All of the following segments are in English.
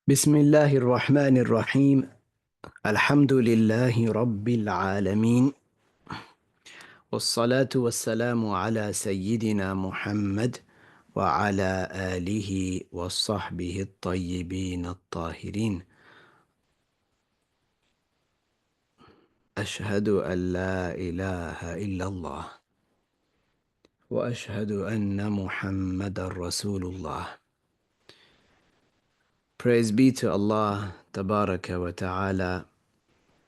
بسم الله الرحمن الرحيم. الحمد لله رب العالمين، والصلاة والسلام على سيدنا محمد وعلى آله وصحبه الطيبين الطاهرين. أشهد أن لا إله إلا الله وأشهد أن محمد رسول الله. Praise be to Allah Tabaraka wa Ta'ala.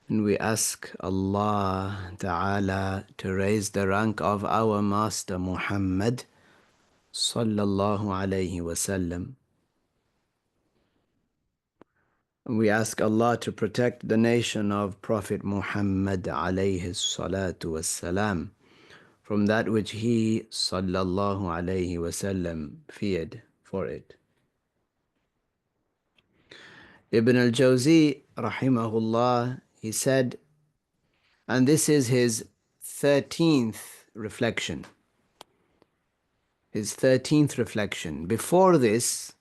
And we ask Allah Ta'ala to raise the rank of our Master Muhammad Sallallahu Alaihi Wasallam. And we ask Allah to protect the nation of Prophet Muhammad Alayhi Salatu Wassalam from that which he Sallallahu Alaihi Wasallam feared for it. Ibn al-Jawzi Rahimahullah, he said, and this is his 13th reflection. His 13th reflection. Before this,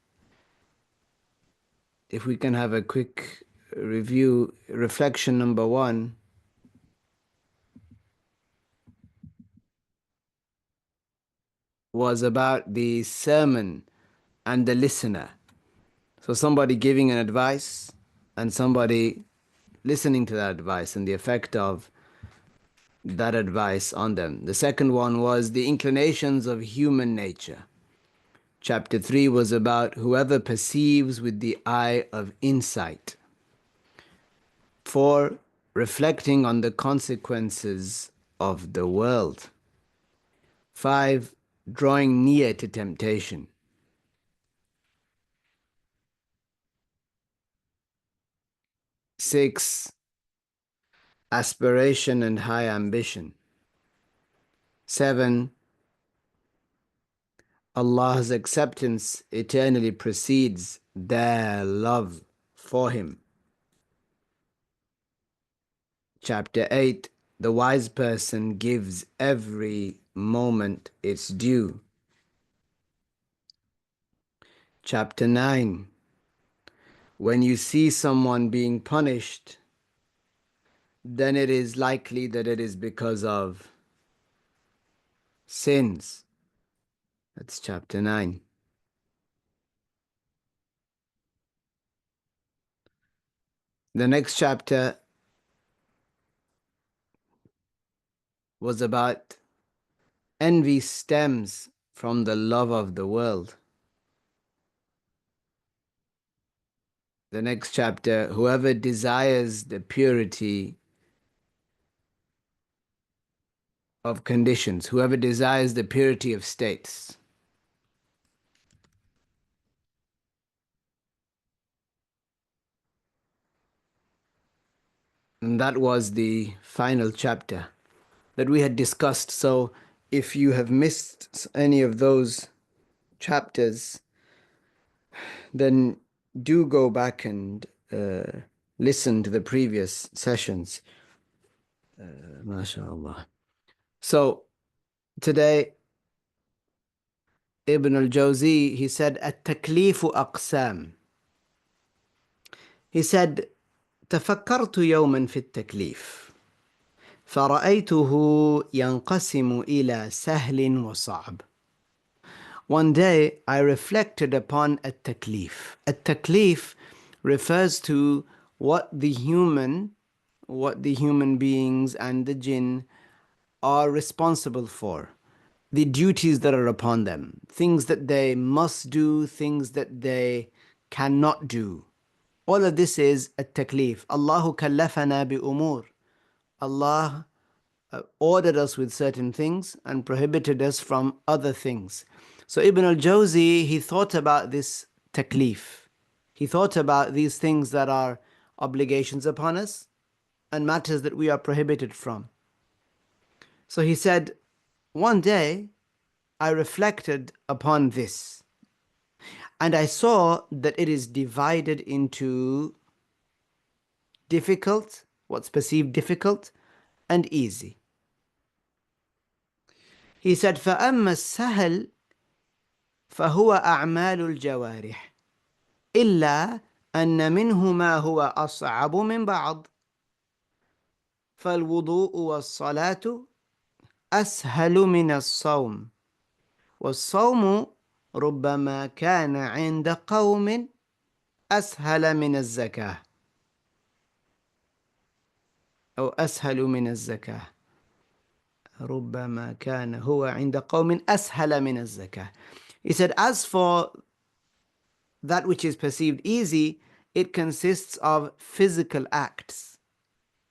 if we can have a quick review, reflection number 1 was about the sermon and the listener. So somebody giving an advice and somebody listening to that advice and the effect of that advice on them. The second one was the inclinations of human nature. Chapter 3 was about whoever perceives with the eye of insight. 4, reflecting on the consequences of the world. 5, drawing near to temptation. 6, aspiration and high ambition. 7, Allah's acceptance eternally precedes their love for Him. Chapter 8, the wise person gives every moment its due. Chapter 9, when you see someone being punished, then it is likely that it is because of sins. That's chapter 9. The next chapter was about envy stems from the love of the world. The next chapter, whoever desires the purity of conditions, whoever desires the purity of states. And that was the final chapter that we had discussed. So if you have missed any of those chapters, then do go back and listen to the previous sessions. MashaAllah. So today, Ibn al-Jawzi, he said, التكليف أقسام. He said, تفكرت يوما في التكليف فرأيته ينقسم إلى سهل وصعب. One day I reflected upon التكليف. التكليف refers to what the human beings and the jinn are responsible for, the duties that are upon them, things that they must do, things that they cannot do. All of this is at-taklif. Allahu kallafana bi umur. Allah ordered us with certain things and prohibited us from other things. So Ibn al-Jawzi, he thought about this taklif. He thought about these things that are obligations upon us and matters that we are prohibited from. So he said, one day I reflected upon this and I saw that it is divided into difficult, what's perceived difficult, and easy. He said, فَأَمَّا السَّهَلْ فَهُوَ أَعْمَالُ الْجَوَارِحِ إِلَّا أن منه ما هو أصعب من بعض، فالوضوء والصلاة أسهل من الصوم، والصوم ربما كان عند قوم أسهل من الزكاة أو أسهل من الزكاة. ربما كان هو عند قوم أسهل من الزكاة. He said, as for that which is perceived easy, it consists of physical acts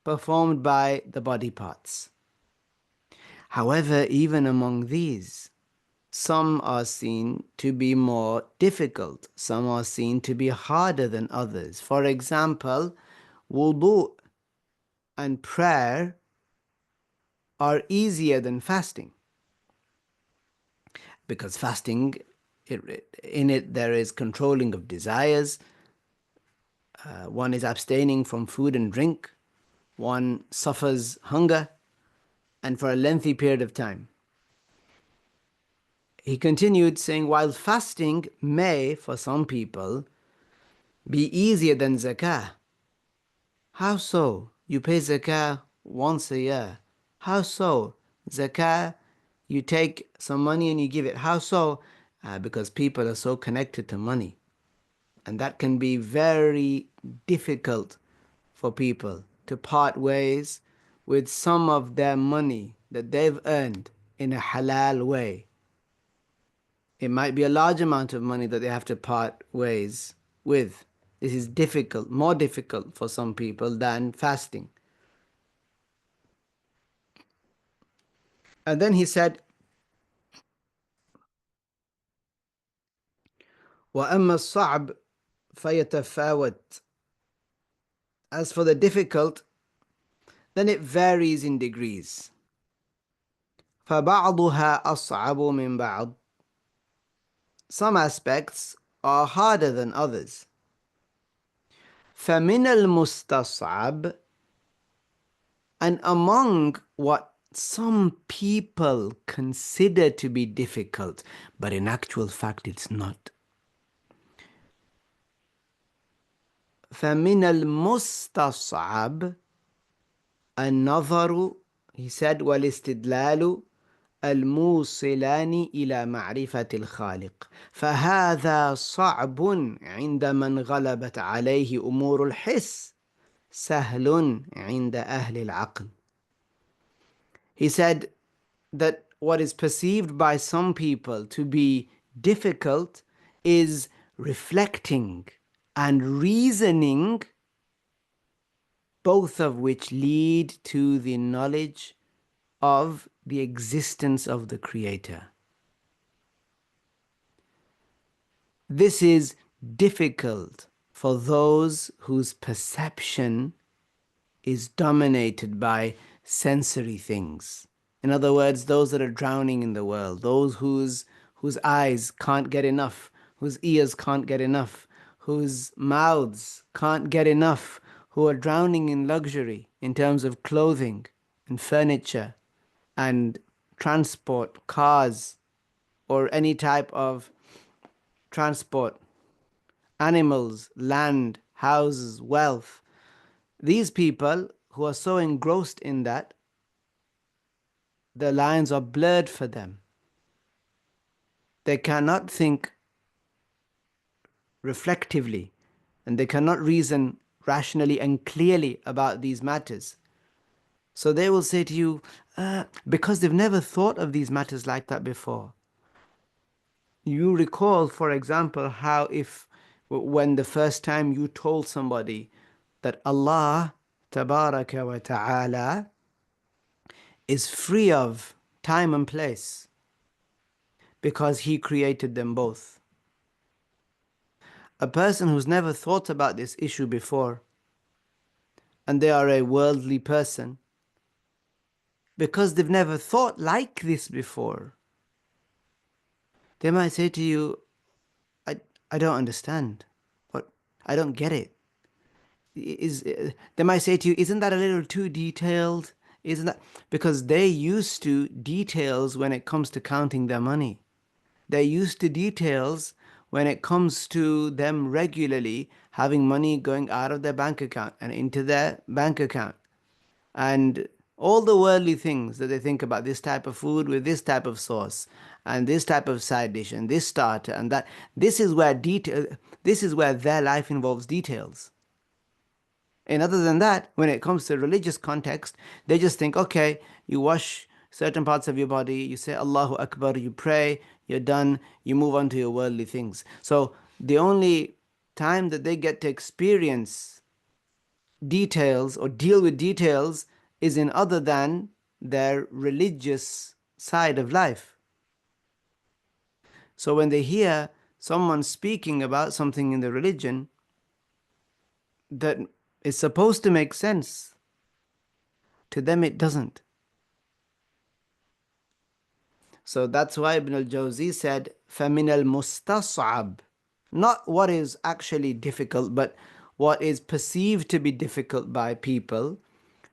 performed by the body parts. However, even among these, some are seen to be more difficult, some are seen to be harder than others. For example, wudu and prayer are easier than fasting, because fasting, in it there is controlling of desires, one is abstaining from food and drink, one suffers hunger, and for a lengthy period of time. He continued saying, while fasting may, for some people, be easier than zakah. How so? You pay zakah once a year. How so? Zakah, you take some money and you give it. How so? Because people are so connected to money. And that can be very difficult for people to part ways with some of their money that they've earned in a halal way. It might be a large amount of money that they have to part ways with. This is difficult, more difficult for some people than fasting. And then he said, وَأَمَّا الصَّعْبُ فَيَتَفَاوَتْ. As for the difficult, then it varies in degrees. فَبَعْضُهَا أَصْعَبُ مِنْ بَعْضٍ. Some aspects are harder than others. فَمِنَ الْمُسْتَصْعَبِ. And among what some people consider to be difficult, but in actual fact it's not. فَمِنَ الْمُسْتَصْعَبِ النظر, he said, والاستدلال الموصلان إلى معرفة الخالق، فهذا صعب عند من غلبت عليه أمور الحس، سهل عند أهل العقل. He said that what is perceived by some people to be difficult is reflecting and reasoning, both of which lead to the knowledge of the existence of the Creator. This is difficult for those whose perception is dominated by sensory things. In other words, those that are drowning in the world, those whose eyes can't get enough, whose ears can't get enough, whose mouths can't get enough, who are drowning in luxury in terms of clothing and furniture and transport, cars, or any type of transport, animals, land, houses, wealth. These people who are so engrossed in that, the lines are blurred for them. They cannot think reflectively, and they cannot reason rationally and clearly about these matters. So they will say to you, because they've never thought of these matters like that before. You recall, for example, how when the first time you told somebody that Allah Tabaraka wa Ta'ala is free of time and place because He created them both. A person who's never thought about this issue before, and they are a worldly person, because they've never thought like this before, they might say to you, I don't understand. What? I don't get it. They might say to you, isn't that a little too detailed? Isn't that? Because they're used to details when it comes to counting their money. They're used to details when it comes to them regularly having money going out of their bank account and into their bank account, and all the worldly things that they think about, this type of food with this type of sauce and this type of side dish and this starter and that. This is where their life involves details. And other than that, when it comes to religious context, they just think, okay, you wash certain parts of your body, you say Allahu Akbar, you pray, you're done, you move on to your worldly things. So the only time that they get to experience details or deal with details is in other than their religious side of life. So when they hear someone speaking about something in the religion that is supposed to make sense, to them it doesn't. So that's why Ibn al-Jawzi said, فَمِنَ الْمُسْتَصْعَبِ, not what is actually difficult, but what is perceived to be difficult by people.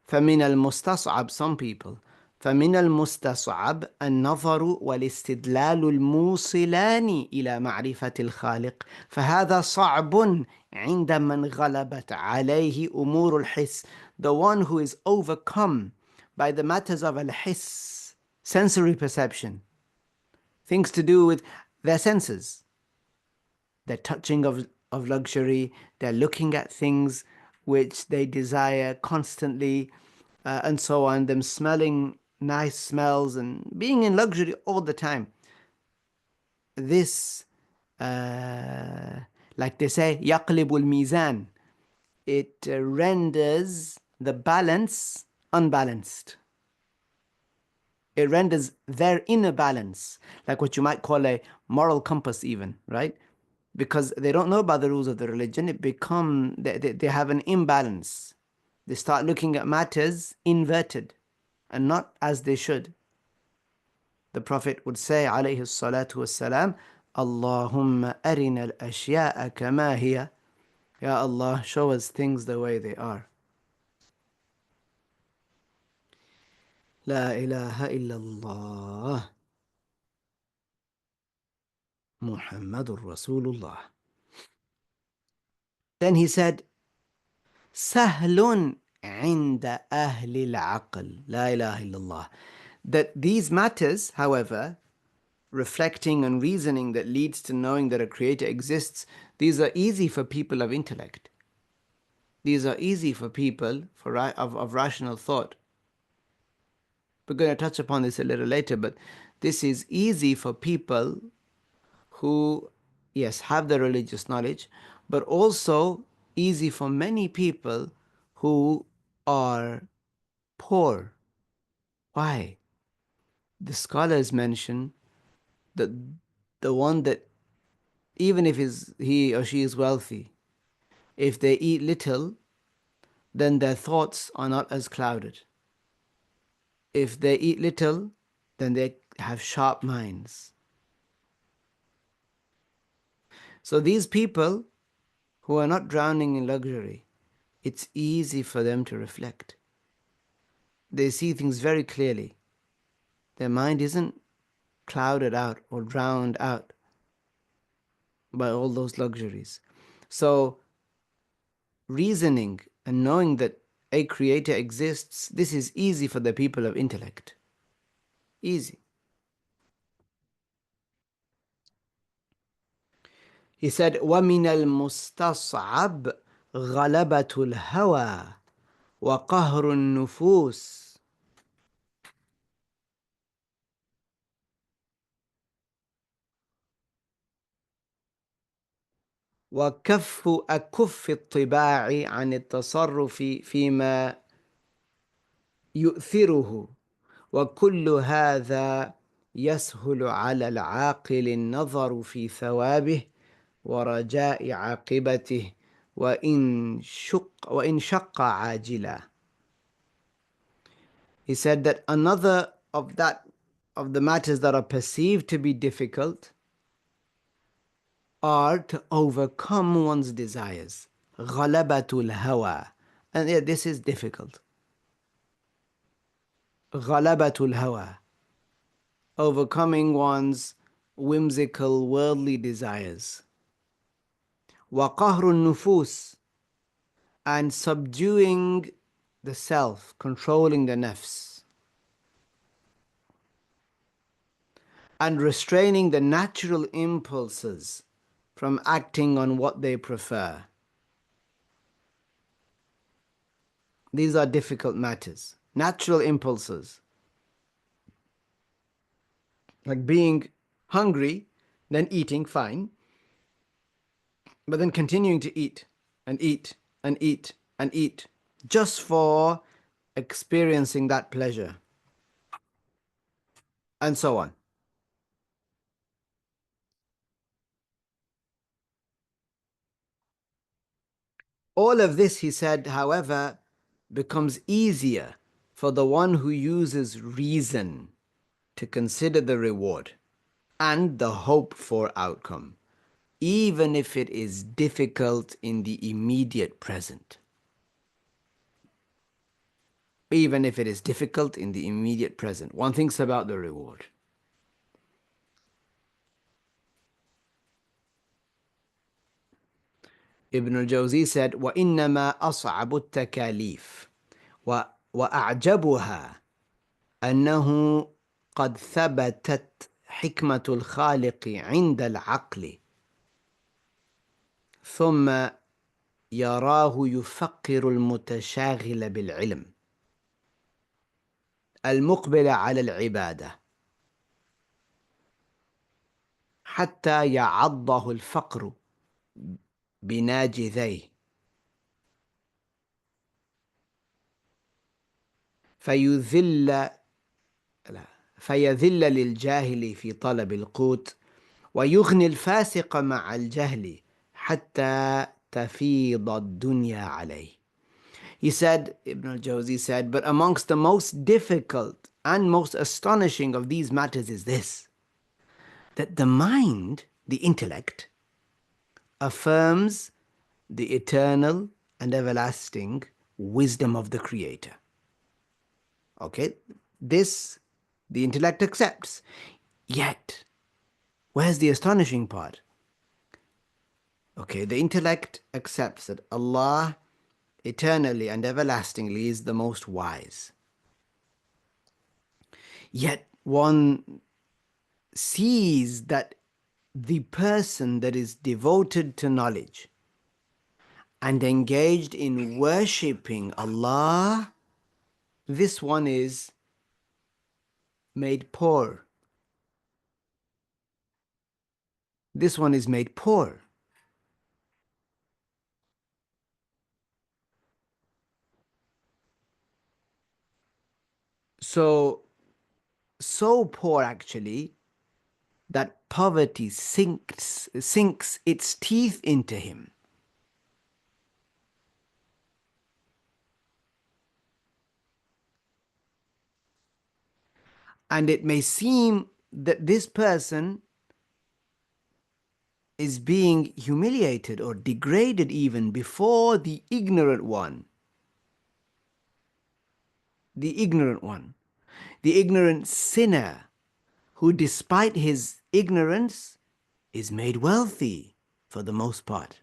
فَمِنَ الْمُسْتَصْعَبِ, some people. فَمِنَ الْمُسْتَصْعَبِ النَّظَرُ وَالِاسْتِدْلَالُ الْمُوصِلَانِ إِلَى مَعْرِفَةِ الْخَالِقِ فَهَذَا صَعْبٌ عِنْدَ مَنْ غَلَبَتْ عَلَيْهِ أُمُورُ الْحِسِّ, the one who is overcome by the matters of al-hiss, sensory perception, things to do with their senses. They're touching of luxury, they're looking at things which they desire constantly, and so on, them smelling nice smells and being in luxury all the time. This, like they say, يَقْلِبُ الْمِيزَان, it renders the balance unbalanced. It renders their inner balance, like what you might call a moral compass even, right? Because they don't know about the rules of the religion, they have an imbalance. They start looking at matters inverted and not as they should. The Prophet would say, alayhi salatu wassalam, Allahumma arina al-ashya'a kama hiya. Ya Allah, show us things the way they are. La ilaha illallah. Muhammadur Rasulullah. Then he said, Sahlun inda ahli al-aql. La ilaha illallah. That these matters, however, reflecting and reasoning that leads to knowing that a creator exists, these are easy for people of intellect. These are easy for people of rational thought. We're going to touch upon this a little later, but this is easy for people who, yes, have the religious knowledge, but also easy for many people who are poor. Why? The scholars mention that the one that, even if he or she is wealthy, if they eat little, then their thoughts are not as clouded. If they eat little, then they have sharp minds. So these people who are not drowning in luxury, it's easy for them to reflect. They see things very clearly. Their mind isn't clouded out or drowned out by all those luxuries. So reasoning and knowing that a creator exists, this is easy for the people of intellect. Easy. He said, وَمِنَ الْمُسْتَصْعَبِ غَلَبَةُ الْهَوَى وَقَهْرُ النُّفُوسِ أكف الطباع عن التصرف فيما يؤثره، وكل هذا يسهل على العاقل النظر في ثوابه ورجاء عاقبته وإن شق عاجلا. He said that another of the matters that are perceived to be difficult are to overcome one's desires. غَلَبَةُ الْهَوَى. And yeah, this is difficult. غَلَبَةُ الْهَوَى. Overcoming one's whimsical worldly desires. وَقَهْرُ النُّفُوس, and subduing the self, controlling the nafs, and restraining the natural impulses from acting on what they prefer. These are difficult matters. Natural impulses, like being hungry, then eating, fine, but then continuing to eat and eat and eat and eat just for experiencing that pleasure, and so on. All of this, he said, however, becomes easier for the one who uses reason to consider the reward and the hope for outcome, even if it is difficult in the immediate present. Even if it is difficult in the immediate present, one thinks about the reward. Ibn al-Jawzi said, وَإِنَّمَا أَصْعَبُ التَّكَالِيفِ وَأَعْجَبُهَا أنه قد ثبتت حكمة الخالق عند العقل ثم يراه يفقر المتشاغل بالعلم المقبل على العبادة حتى يعضه الفقر بناجذيه فيذل للجاهل في طلب القوت ويغني الفاسق مع الجهل حتى تفيض الدنيا عليه. He said, Ibn al-Jawzi said, but amongst the most difficult and most astonishing of these matters is this, that the mind, the intellect, affirms the eternal and everlasting wisdom of the Creator. Okay, this the intellect accepts. Yet, where's the astonishing part? Okay, the intellect accepts that Allah eternally and everlastingly is the most wise. Yet one sees that the person that is devoted to knowledge and engaged in worshipping Allah, this one is made poor. This one is made poor. So poor actually that poverty sinks its teeth into him. And it may seem that this person is being humiliated or degraded even before the ignorant one. The ignorant one. The ignorant sinner who, despite his ignorance, is made wealthy for the most part,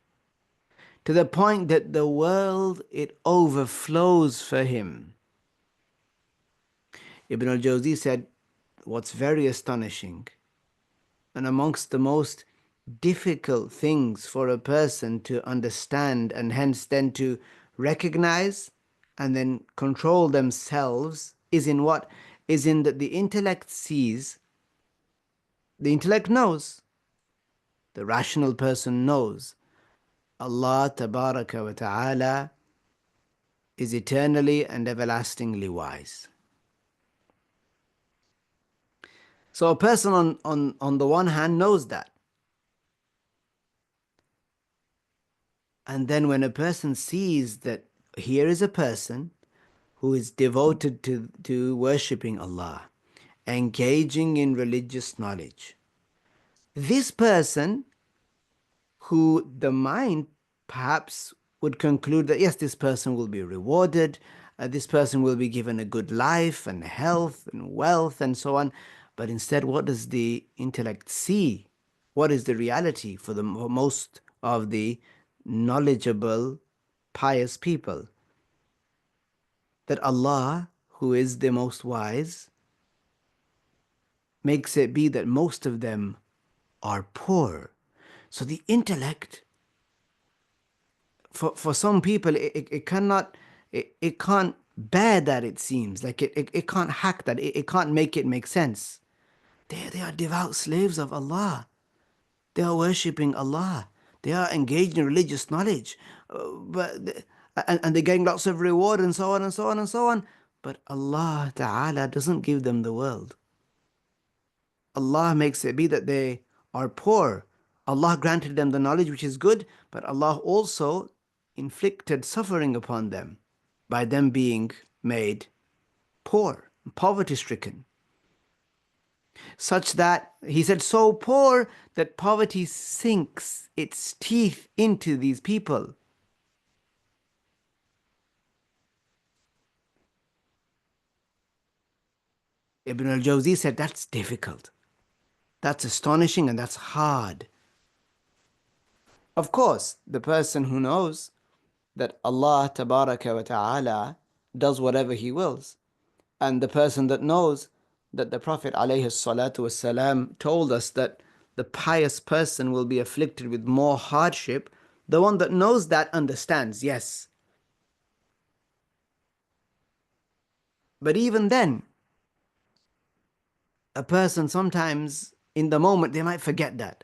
to the point that the world, it overflows for him. Ibn al-Jawzi said, what's very astonishing, and amongst the most difficult things for a person to understand and hence then to recognize and then control themselves, is in what? Is in that the intellect sees, the intellect knows, the rational person knows, Allah Tabaraka wa Ta'ala is eternally and everlastingly wise. So a person on the one hand knows that. And then when a person sees that here is a person who is devoted to worshipping Allah, engaging in religious knowledge, this person who the mind perhaps would conclude that yes, this person will be rewarded, this person will be given a good life and health and wealth and so on. But instead, what does the intellect see? What is the reality for most of the knowledgeable, pious people. That Allah, who is the most wise, makes it be that most of them are poor. So the intellect, for some people, it cannot, it can't bear that, it seems. Like it can't hack that, it can't make it make sense. They are devout slaves of Allah. They are worshipping Allah. They are engaged in religious knowledge. And they're getting lots of reward and so on and so on and so on. But Allah Ta'ala doesn't give them the world. Allah makes it be that they are poor. Allah granted them the knowledge which is good, but Allah also inflicted suffering upon them by them being made poor, poverty stricken. Such that, he said, so poor that poverty sinks its teeth into these people. Ibn al-Jawzi said, that's difficult. That's astonishing and that's hard. Of course, the person who knows that Allah Tabaraka wa Ta'ala does whatever He wills, and the person that knows that the Prophet alayhi salatu wasalam told us that the pious person will be afflicted with more hardship, the one that knows that understands, yes. But even then, a person sometimes in the moment they might forget that.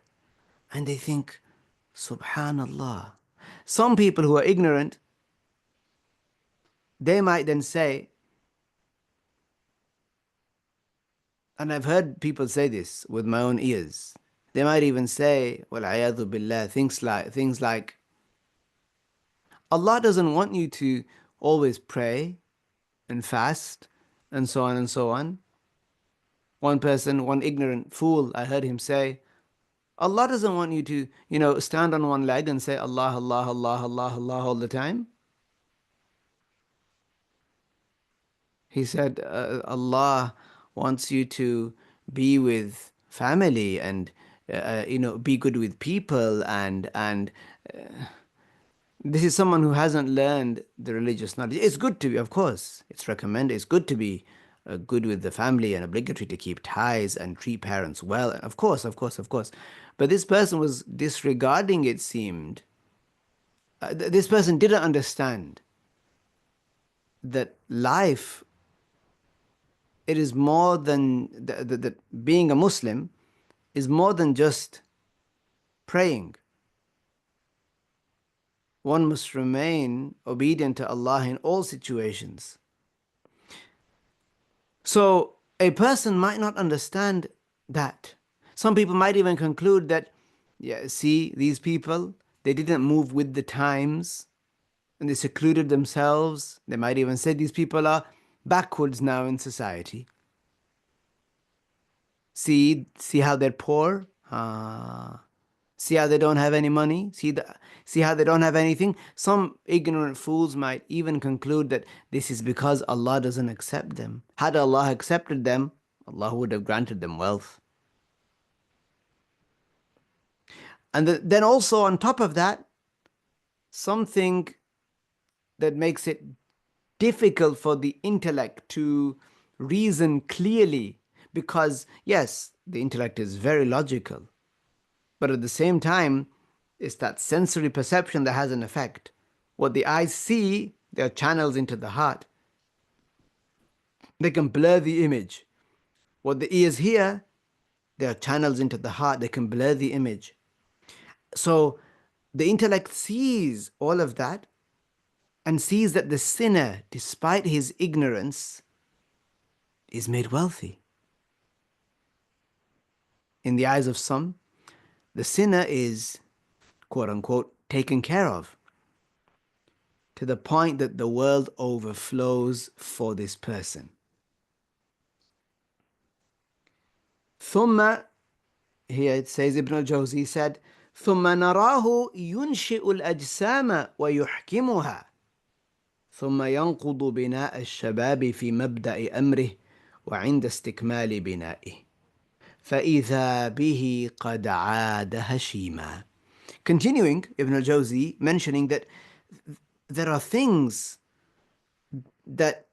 And they think, Subhanallah. Some people who are ignorant, they might then say, and I've heard people say this with my own ears, they might even say, وَالْعَيَاذُ بِاللَّهِ, things like, Allah doesn't want you to always pray and fast and so on and so on. One person, one ignorant fool, I heard him say, Allah doesn't want you to, stand on one leg and say Allah, Allah, Allah, Allah, Allah all the time. He said, Allah wants you to be with family and, be good with people and this is someone who hasn't learned the religious knowledge. It's good to be, of course, it's recommended. It's good to be good with the family and obligatory to keep ties and treat parents well. And of course. But this person was disregarding, it seemed. This person didn't understand that life, it is more than, that being a Muslim is more than just praying. One must remain obedient to Allah in all situations. So a person might not understand that. Some people might even conclude that, yeah, see, these people, they didn't move with the times and they secluded themselves. They might even say these people are backwards now in society. See how they're poor? See how they don't have any money? See how they don't have anything? Some ignorant fools might even conclude that this is because Allah doesn't accept them. Had Allah accepted them, Allah would have granted them wealth. And then also on top of that, something that makes it difficult for the intellect to reason clearly, because yes, the intellect is very logical, but at the same time, it's that sensory perception that has an effect. What the eyes see, there are channels into the heart. They can blur the image. What the ears hear, there are channels into the heart. They can blur the image. So the intellect sees all of that and sees that the sinner, despite his ignorance, is made wealthy. In the eyes of some, the sinner is, quote unquote, taken care of, to the point that the world overflows for this person. ثم, here it says, Ibn al-Jawzi said, ثم نراه ينشئ الأجسام ويحكمها ثم ينقض بناء الشباب في مبدأ أمره وعند استكمال بنائه فإذا به قد عاد هشيما. Continuing, Ibn al-Jawzi mentioning that there are things that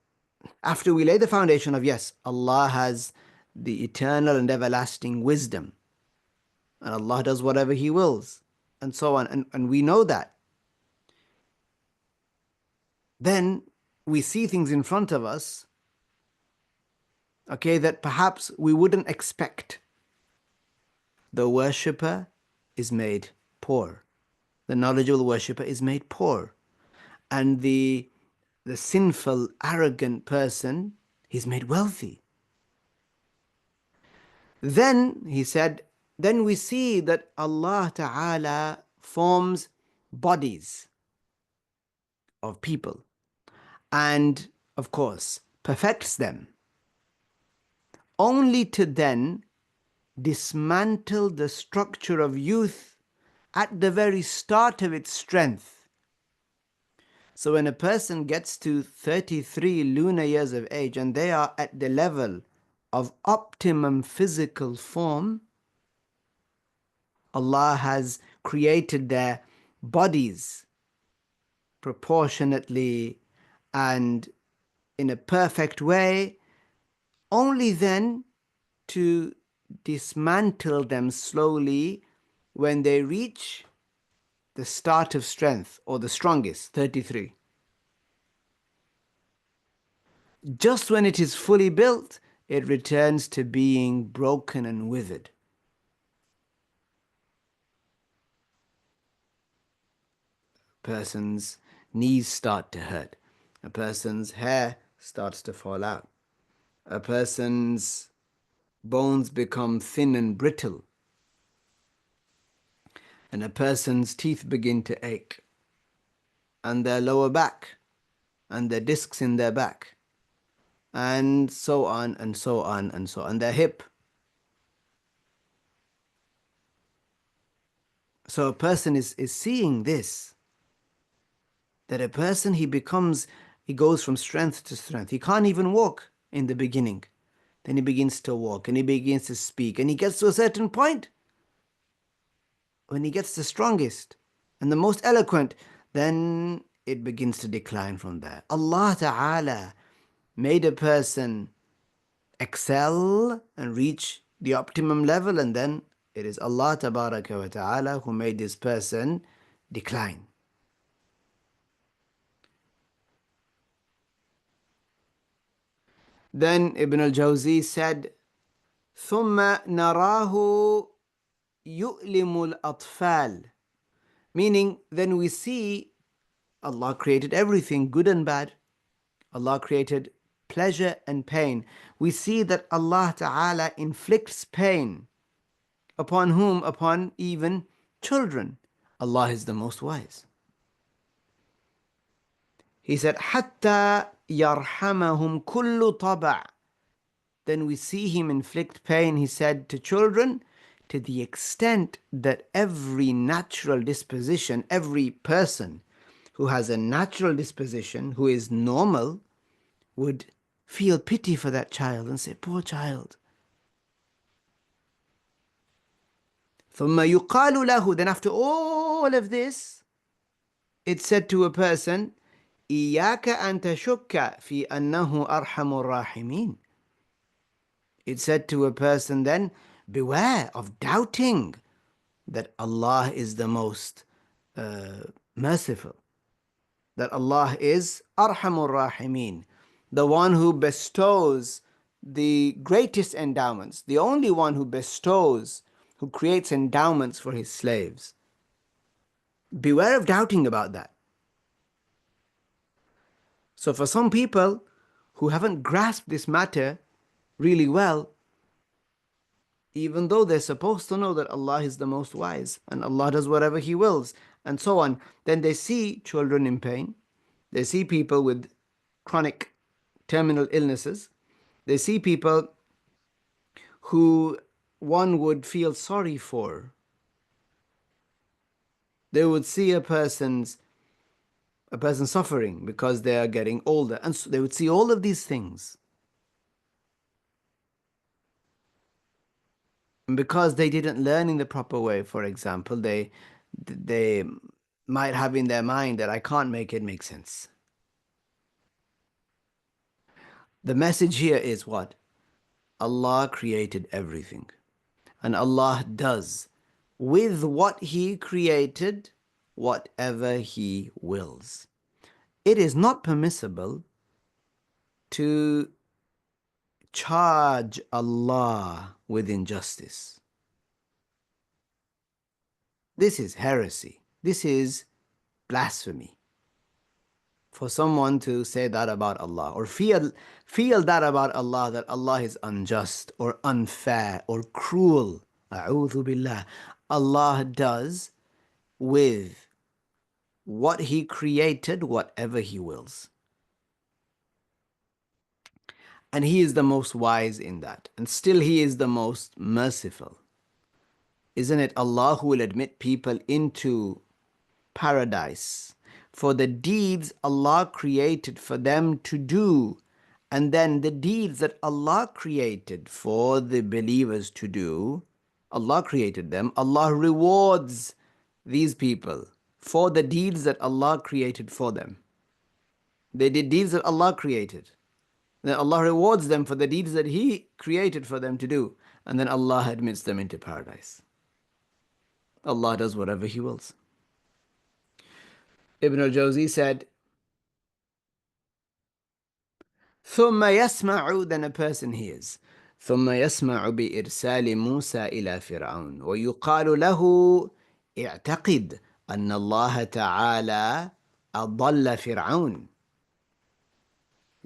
after we lay the foundation of, yes, Allah has the eternal and everlasting wisdom, and Allah does whatever He wills, and so on, and we know that, then we see things in front of us, okay, that perhaps we wouldn't expect. The worshipper is made poor. The knowledgeable worshipper is made poor. And the sinful, arrogant person, he's made wealthy. Then, he said, then we see that Allah Ta'ala forms bodies of people and, of course, perfects them, only to then dismantle the structure of youth at the very start of its strength. So when a person gets to 33 lunar years of age and they are at the level of optimum physical form, Allah has created their bodies proportionately and in a perfect way, only then to dismantle them slowly when they reach the start of strength, or the strongest, 33. Just when it is fully built, it returns to being broken and withered. A person's knees start to hurt. A person's hair starts to fall out. A person's bones become thin and brittle. And a person's teeth begin to ache. And their lower back. And their discs in their back. And so on and so on and so on. Their hip. So a person is seeing this. That a person, he goes from strength to strength. He can't even walk in the beginning. Then he begins to walk and he begins to speak. And he gets to a certain point. When he gets the strongest and the most eloquent, then it begins to decline from there. Allah Ta'ala made a person excel and reach the optimum level, and then it is Allah Tabaraka wa Ta'ala who made this person decline. Then Ibn al-Jawzi said, ثُمَّ نَرَاهُ يُؤْلِمُ الْأَطْفَالِ, meaning then we see Allah created everything, good and bad. Allah created pleasure and pain. We see that Allah Ta'ala inflicts pain. Upon whom? Upon even children. Allah is the most wise. He said, حَتَّى يَرْحَمَهُمْ كُلُّ طَبَعٍ. Then we see Him inflict pain, He said, to children, to the extent that every natural disposition, every person who has a natural disposition, who is normal, would feel pity for that child and say, poor child. ثُمَّ يُقَالُ لَهُ. Then after all of this, it's said to a person, إِيَّاكَ أَن تَشُكَّ فِي أَنَّهُ أَرْحَمُ الرَّاحِمِينَ. It's said to a person then, beware of doubting that Allah is the most merciful. That Allah is Arhamur Rahimin, the one who bestows the greatest endowments, the only one who bestows, who creates endowments for His slaves. Beware of doubting about that. So for some people who haven't grasped this matter really well, even though they're supposed to know that Allah is the most wise and Allah does whatever He wills and so on, then they see children in pain, they see people with chronic terminal illnesses, they see people who one would feel sorry for. They would see a person suffering because they are getting older, and so they would see all of these things. And because they didn't learn in the proper way, for example, they they might have in their mind that I can't make it make sense. The message here is what? Allah created everything. And Allah does with what He created whatever He wills. It is not permissible to charge Allah with injustice. This is heresy. This is blasphemy. For someone to say that about Allah or feel that about Allah, that Allah is unjust or unfair or cruel. A'udhu billah. Allah does with what He created whatever He wills. And He is the most wise in that. And still He is the most merciful. Isn't it Allah who will admit people into paradise for the deeds Allah created for them to do, and then the deeds that Allah created for the believers to do, Allah created them, Allah rewards these people for the deeds that Allah created for them. They did deeds that Allah created. Then Allah rewards them for the deeds that He created for them to do, and then Allah admits them into paradise. Allah does whatever He wills. Ibn al-Jawzi said, ثُمَّ يَسْمَعُ, then a person hears. ثُمَّ يَسْمَعُ بِإِرْسَالِ مُوسَى إِلَى فِرْعَوْنَ وَيُقَالُ لَهُ اعتقد أن الله تعالى أضل فرعون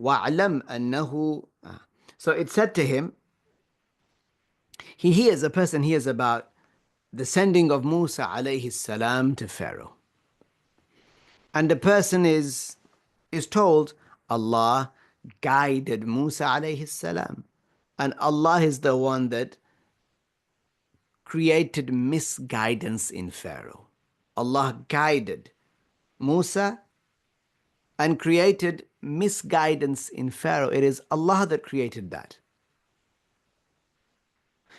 وَاعْلَمْ أَنَّهُ. So it said to him, a person hears about the sending of Musa alayhi salam to Pharaoh. And the person is told Allah guided Musa alayhi salam. And Allah is the one that created misguidance in Pharaoh. Allah guided Musa and created misguidance in Pharaoh. It is Allah that created that.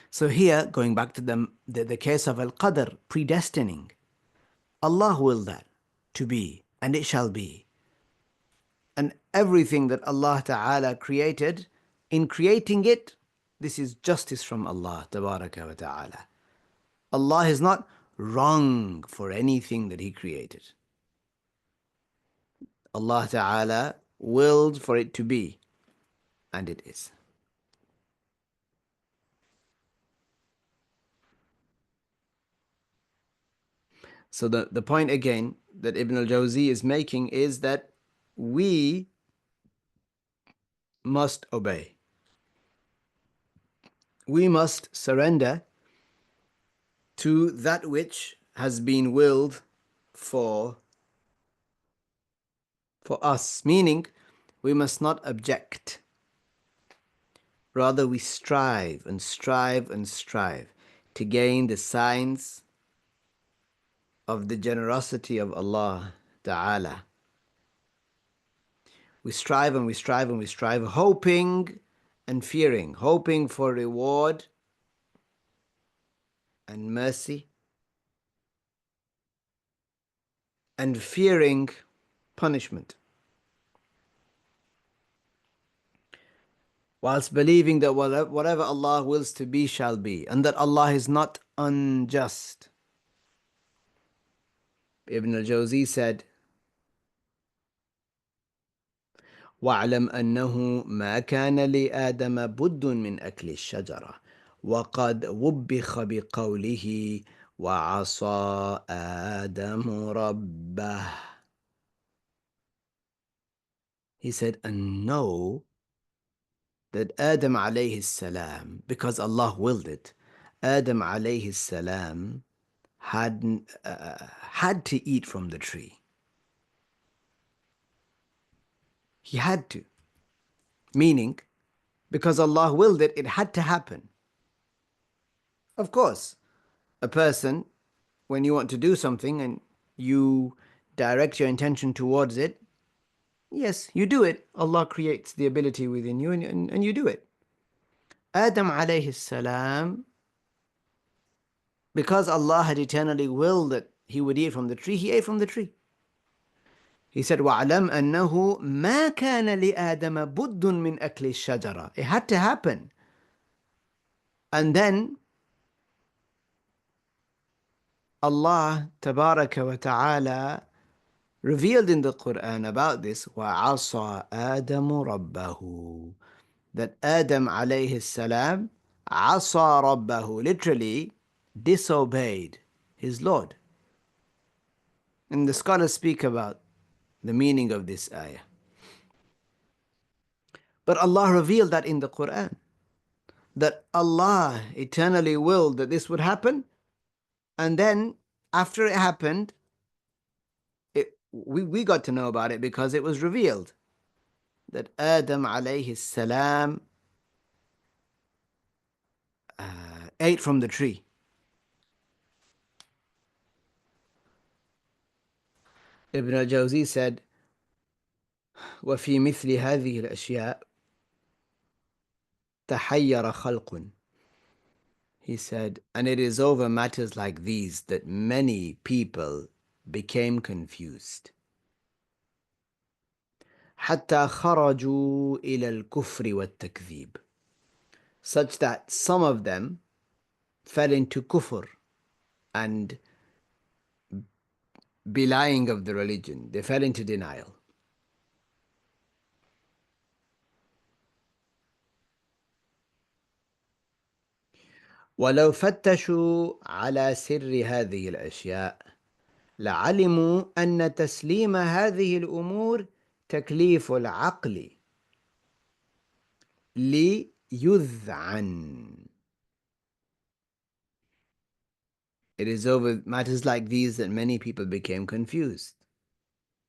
So here, going back to the case of Al-Qadr, predestining, Allah willed that to be, and it shall be. And everything that Allah Ta'ala created, in creating it, this is justice from Allah Tabaraka wa Ta'ala. Allah is not wrong for anything that He created. Allah Ta'ala willed for it to be, and it is. So the point again that Ibn al-Jawzi is making is that we must obey. We must surrender to that which has been willed for us, meaning we must not object. Rather, we strive and strive and strive to gain the signs of the generosity of Allah Ta'ala. We strive and we strive and we strive, hoping and fearing, hoping for reward and mercy, and fearing punishment, whilst believing that whatever Allah wills to be shall be, and that Allah is not unjust. Ibn al-Jawzi said, وَاعْلَمْ أَنَّهُ مَا كَانَ لِآدَمَ بُدٌّ مِنْ أَكْلِ الشَّجَرَةِ وَقَدْ وُبِّخَ بِقَوْلِهِ وَعَصَى آدَمُ رَبَّهُ. He said, and know that Adam alayhi salam, because Allah willed it, Adam alayhi salam had to eat from the tree. He had to. Meaning, because Allah willed it, it had to happen. Of course, a person, when you want to do something and you direct your intention towards it, yes, you do it. Allah creates the ability within you and you do it. Adam alayhi salam, because Allah had eternally willed that he would eat from the tree, he ate from the tree. He said, وَعْلَمْ أَنَّهُ مَا كَانَ لِآدَمَ بُدٌّ مِّنْ أَكْلِ الشَّجَرَةِ. It had to happen. And then Allah Tabaraka wa Ta'ala revealed in the Quran about this, وَعَصَى آدَمُ رَبَّهُ, that Adam alayhi salam, عَصَى رَبَّهُ, literally disobeyed his Lord. And the scholars speak about the meaning of this ayah. But Allah revealed that in the Quran, that Allah eternally willed that this would happen, and then after it happened, we got to know about it because it was revealed that Adam alayhi salam ate from the tree. Ibn al-Jawzi said, وَفِي مِثْلِ هَذِهِ الْأَشْيَاءِ تَحَيَّرَ خَلْقٌ. He said, and it is over matters like these that many people became confused. حَتَّى خَرَجُوا إِلَى الْكُفْرِ وَالتَّكْذِيبِ, such that some of them fell into kufr and belying of the religion. They fell into denial. ولو فتشوا على سر هذه الأشياء لعلموا أن تسليم هذه الأمور تكليف العقل ليذعن. It is over matters like these that many people became confused.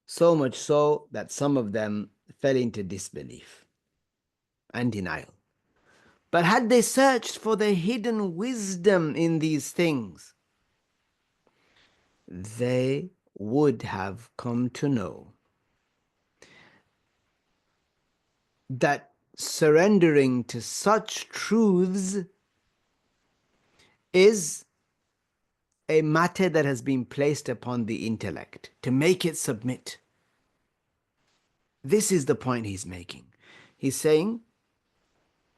So much so that some of them fell into disbelief and denial. But had they searched for the hidden wisdom in these things, they would have come to know that surrendering to such truths is a matter that has been placed upon the intellect to make it submit. This is the point he's making. He's saying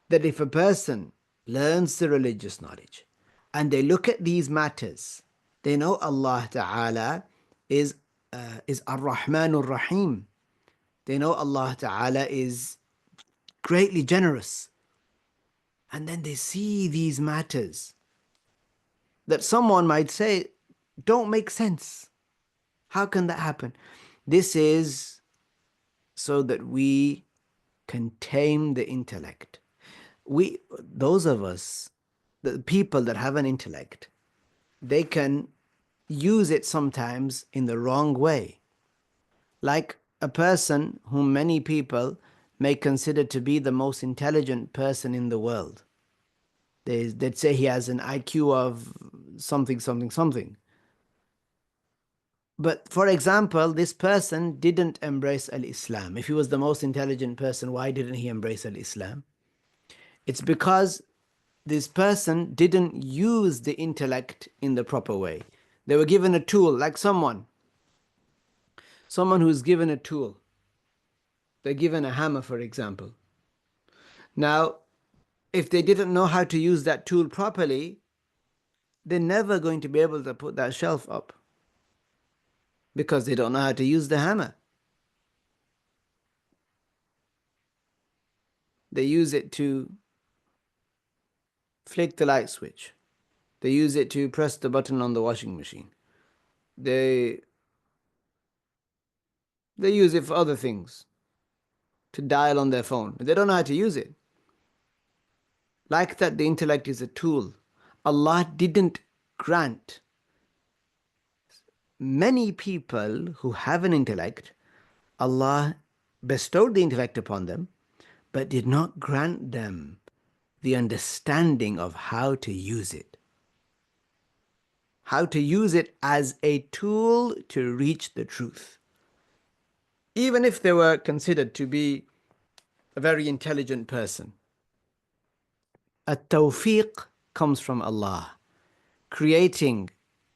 that if a person learns the religious knowledge and they look at these matters, they know Allah Ta'ala is Ar-Rahman Ar-Rahim. They know Allah Ta'ala is greatly generous. And then they see these matters that someone might say don't make sense. How can that happen? This is so that we can tame the intellect. Those of us, the people that have an intellect, they can use it sometimes in the wrong way. Like a person whom many people may consider to be the most intelligent person in the world. They'd say he has an IQ of something, something, something. But for example, this person didn't embrace al-Islam. If he was the most intelligent person, why didn't he embrace al-Islam? It's because this person didn't use the intellect in the proper way. They were given a tool, like someone who's given a tool. They're given a hammer, for example. Now, if they didn't know how to use that tool properly, they're never going to be able to put that shelf up because they don't know how to use the hammer. They use it to flick the light switch. They use it to press the button on the washing machine. They use it for other things, to dial on their phone. They don't know how to use it. Like that, the intellect is a tool. Allah didn't grant many people who have an intellect, Allah bestowed the intellect upon them, but did not grant them the understanding of how to use it. How to use it as a tool to reach the truth. Even if they were considered to be a very intelligent person. At-tawfiq comes from Allah, creating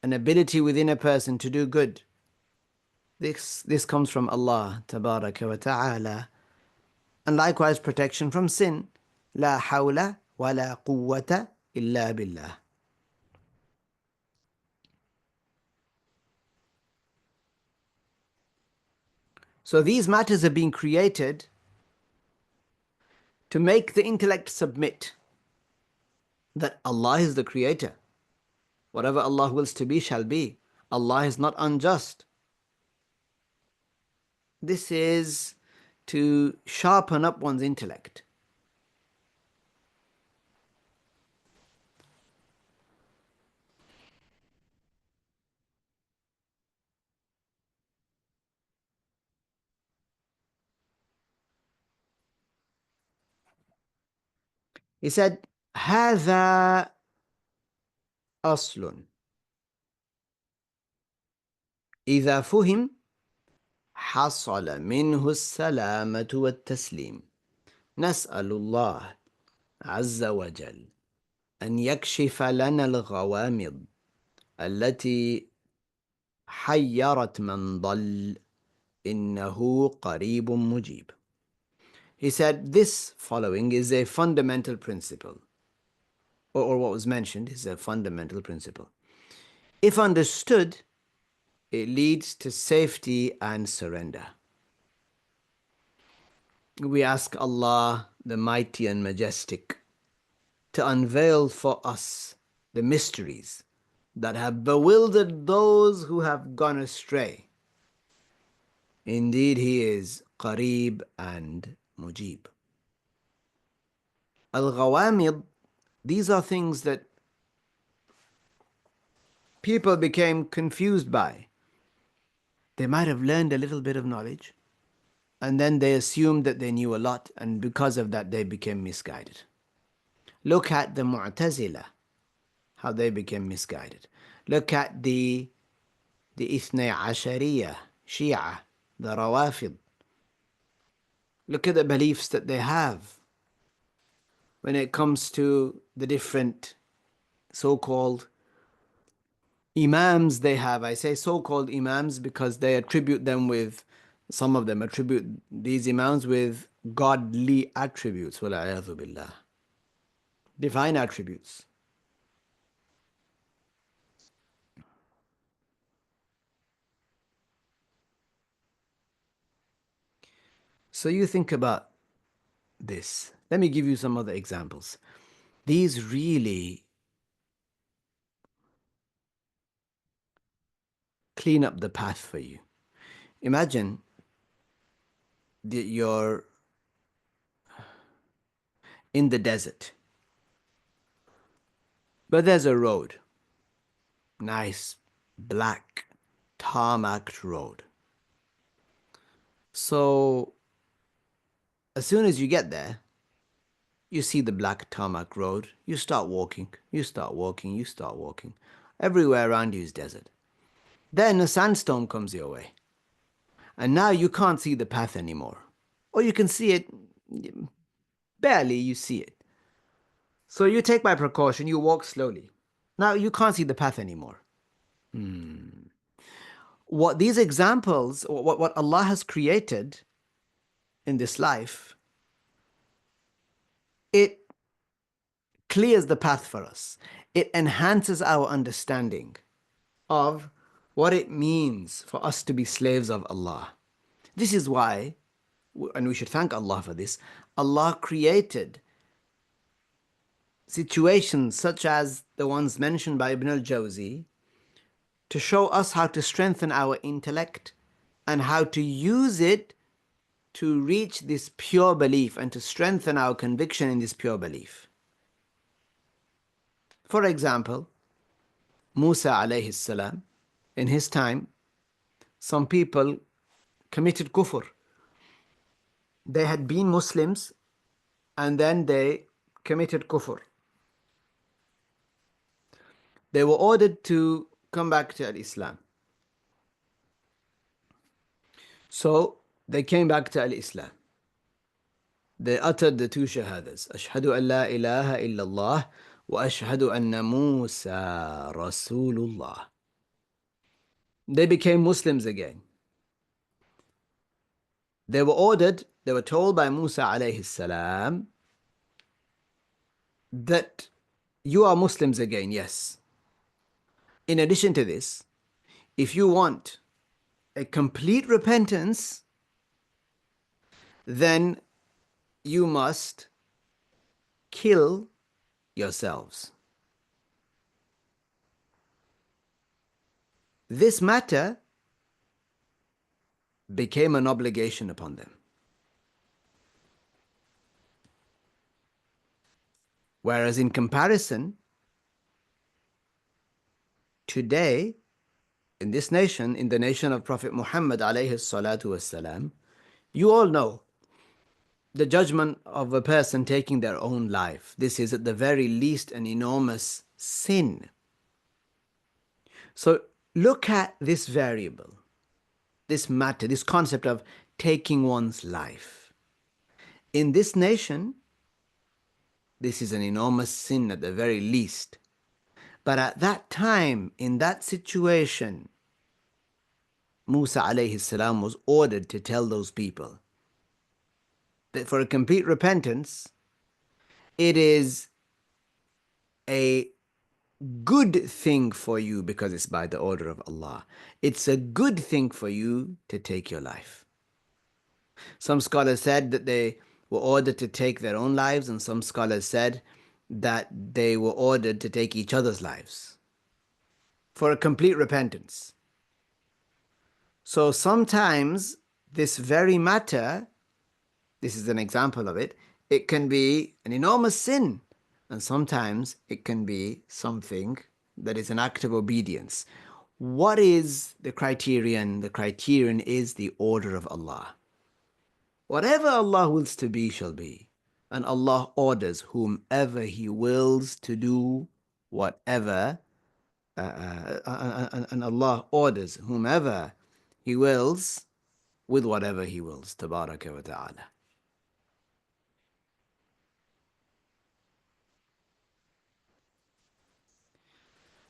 an ability within a person to do good. This comes from Allah Tabaraka wa Ta'ala. And likewise protection from sin. La hawla wa la quwwata illa billah. So these matters are being created to make the intellect submit that Allah is the creator. Whatever Allah wills to be shall be. Allah is not unjust. This is to sharpen up one's intellect. He said, هذا أصل إذا فهم حصل منه السلامة والتسليم. نسأل الله عز وجل أن يكشف لنا الغوامض التي حيرت من ضل إنه قريب مجيب. He said this following is a fundamental principle, or what was mentioned is a fundamental principle. If understood, it leads to safety and surrender. We ask Allah, the Mighty and Majestic, to unveil for us the mysteries that have bewildered those who have gone astray. Indeed, He is Qareeb and Mujib. Al-Ghawamid, these are things that people became confused by. They might have learned a little bit of knowledge, and then they assumed that they knew a lot, and because of that they became misguided. Look at the Mu'tazila, how they became misguided. Look at the Ithnay Ashariya, Shia, the Rawafid. Look at the beliefs that they have when it comes to the different so-called imams they have. I say so-called imams because they attribute them with, some of them attribute these imams with godly attributes, وَالْعِيَاذُ بِاللَّهِ, divine attributes. So you think about this. Let me give you some other examples. These really clean up the path for you. Imagine that you're in the desert, but there's a road, nice black tarmac road. So as soon as you get there, you see the black tarmac road, you start walking, you start walking, you start walking. Everywhere around you is desert. Then a sandstorm comes your way, and now you can't see the path anymore. Or you can see it, barely you see it. So you take by precaution, you walk slowly. Now you can't see the path anymore. What these examples, what Allah has created in this life, it clears the path for us. It enhances our understanding of what it means for us to be slaves of Allah. This is why, and we should thank Allah for this, Allah created situations such as the ones mentioned by Ibn al-Jawzi to show us how to strengthen our intellect and how to use it to reach this pure belief and to strengthen our conviction in this pure belief. For example, Musa alayhi salam, in his time, some people committed kufr. They had been Muslims and then they committed kufr. They were ordered to come back to Islam. So they came back to Islam. They uttered the two shahadas, Ashhadu an la ilaha illallah wa ashhadu anna Musa Rasulullah. They became Muslims again. They were told by Musa alayhi salam that you are Muslims again, yes. In addition to this, if you want a complete repentance, then you must kill yourselves. This matter became an obligation upon them. Whereas in comparison, today, in this nation, in the nation of Prophet Muhammad alayhi salatu wasalam, you all know the judgment of a person taking their own life. This is at the very least an enormous sin. So look at this variable, this matter, this concept of taking one's life. In this nation, this is an enormous sin at the very least. But at that time, in that situation, Musa alayhi salam was ordered to tell those people that for a complete repentance, it is a good thing for you because it's by the order of Allah. It's a good thing for you to take your life. Some scholars said that they were ordered to take their own lives, and some scholars said that they were ordered to take each other's lives for a complete repentance. So sometimes this very matter, this is an example of it, it can be an enormous sin, and sometimes it can be something that is an act of obedience. What is the criterion? The criterion is the order of Allah. Whatever Allah wills to be shall be. And Allah orders whomever He wills to do whatever, and Allah orders whomever He wills with whatever He wills. Tabaraka wa ta'ala.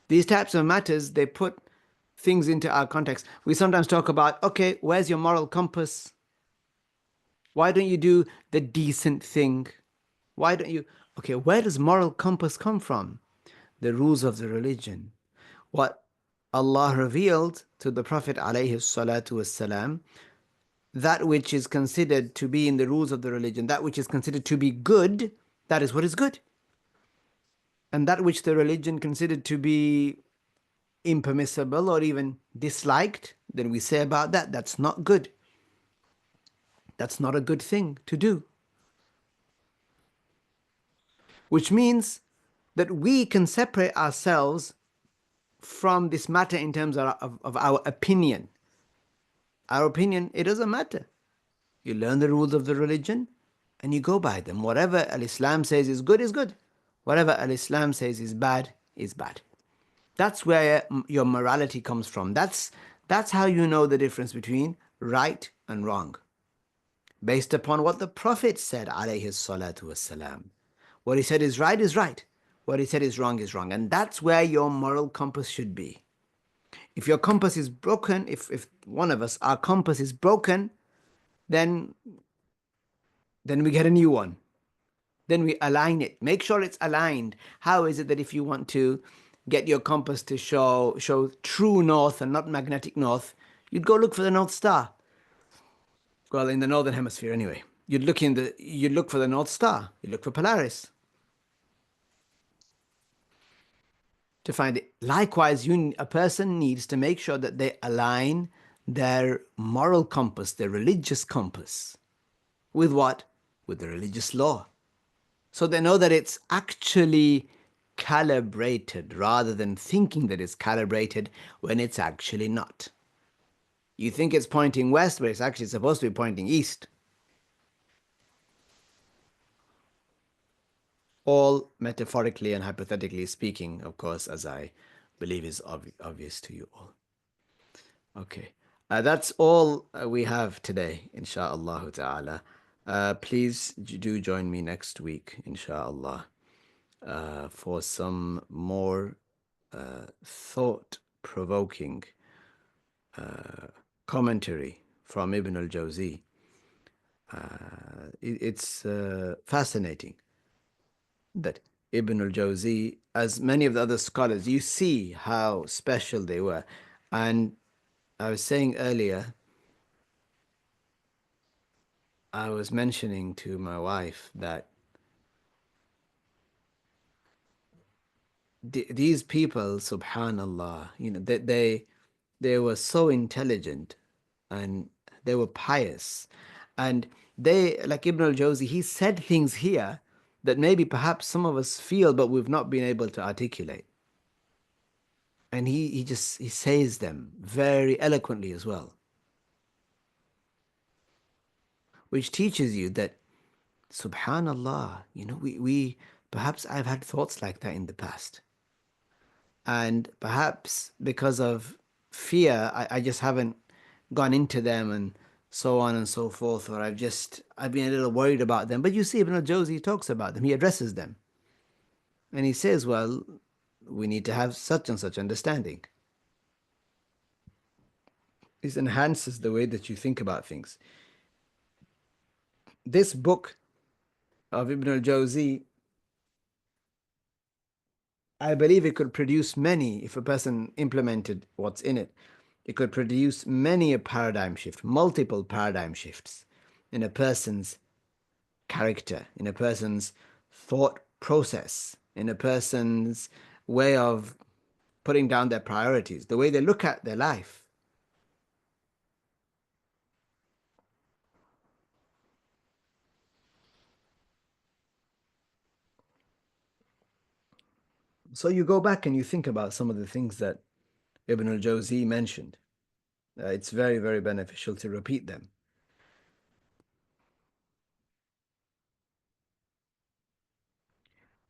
These types of matters, they put things into our context. We sometimes talk about, okay, where's your moral compass? Why don't you do the decent thing? Why don't you? Okay, where does moral compass come from? The rules of the religion. What Allah revealed to the Prophet alayhi salatu wasalam, that which is considered to be in the rules of the religion, that which is considered to be good, that is what is good. And that which the religion considered to be impermissible or even disliked, then we say about that, that's not good. That's not a good thing to do. Which means that we can separate ourselves from this matter in terms of our opinion. Our opinion, it doesn't matter. You learn the rules of the religion and you go by them. Whatever Al-Islam says is good is good. Whatever Al-Islam says is bad is bad. That's where your morality comes from. That's how you know the difference between right and wrong. Based upon what the Prophet said, alayhi salatu wassalam. What he said is right is right. What he said is wrong is wrong. And that's where your moral compass should be. If your compass is broken, if one of us, our compass is broken, then we get a new one. Then we align it. Make sure it's aligned. How is it that if you want to get your compass to show true north and not magnetic north, you'd go look for the North Star? Well, in the northern hemisphere anyway. You'd look for the North Star. You'd look for Polaris to find it. Likewise, a person needs to make sure that they align their moral compass, their religious compass, with what? With the religious law. So they know that it's actually calibrated rather than thinking that it's calibrated when it's actually not. You think it's pointing west, but it's actually supposed to be pointing east. All metaphorically and hypothetically speaking, of course, as I believe is obvious to you all. Okay, that's all we have today, insha'Allah ta'ala. Please do join me next week, insha'Allah, for some more thought-provoking commentary from Ibn al-Jawzi. It's fascinating that Ibn al-Jawzi, as many of the other scholars, you see how special they were. And I was saying earlier, I was mentioning to my wife that these people, subhanallah, they were so intelligent and they were pious. And they, like Ibn al-Jawzi, he said things here that maybe perhaps some of us feel, but we've not been able to articulate. And he says them very eloquently as well, which teaches you that, subhanallah, we perhaps I've had thoughts like that in the past. And perhaps because of fear, I just haven't gone into them and so on and so forth, or I've been a little worried about them. But you see, Ibn al-Jawzi talks about them, he addresses them. And he says, well, we need to have such and such understanding. This enhances the way that you think about things. This book of Ibn al-Jawzi, I believe it could produce many, if a person implemented what's in it, it could produce many a paradigm shift, multiple paradigm shifts in a person's character, in a person's thought process, in a person's way of putting down their priorities, the way they look at their life. So you go back and you think about some of the things that Ibn al-Jawzi mentioned. It's very, very beneficial to repeat them.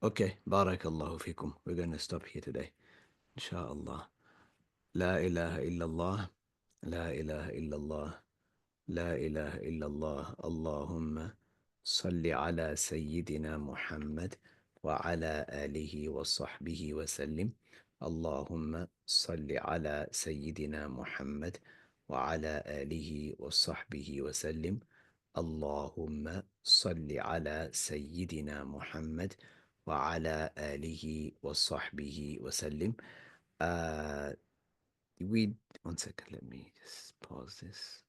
Okay, barakallahu fikum. We're going to stop here today. Inshallah. La ilaha illallah. La ilaha illallah. لا إله إلا الله اللهم صل على سيدنا محمد وعلى آله وصحبه وسلم اللهم صل على سيدنا محمد وعلى آله وصحبه وسلم اللهم صل على سيدنا محمد وعلى آله وصحبه وسلم. uh, we One second, let me just pause this.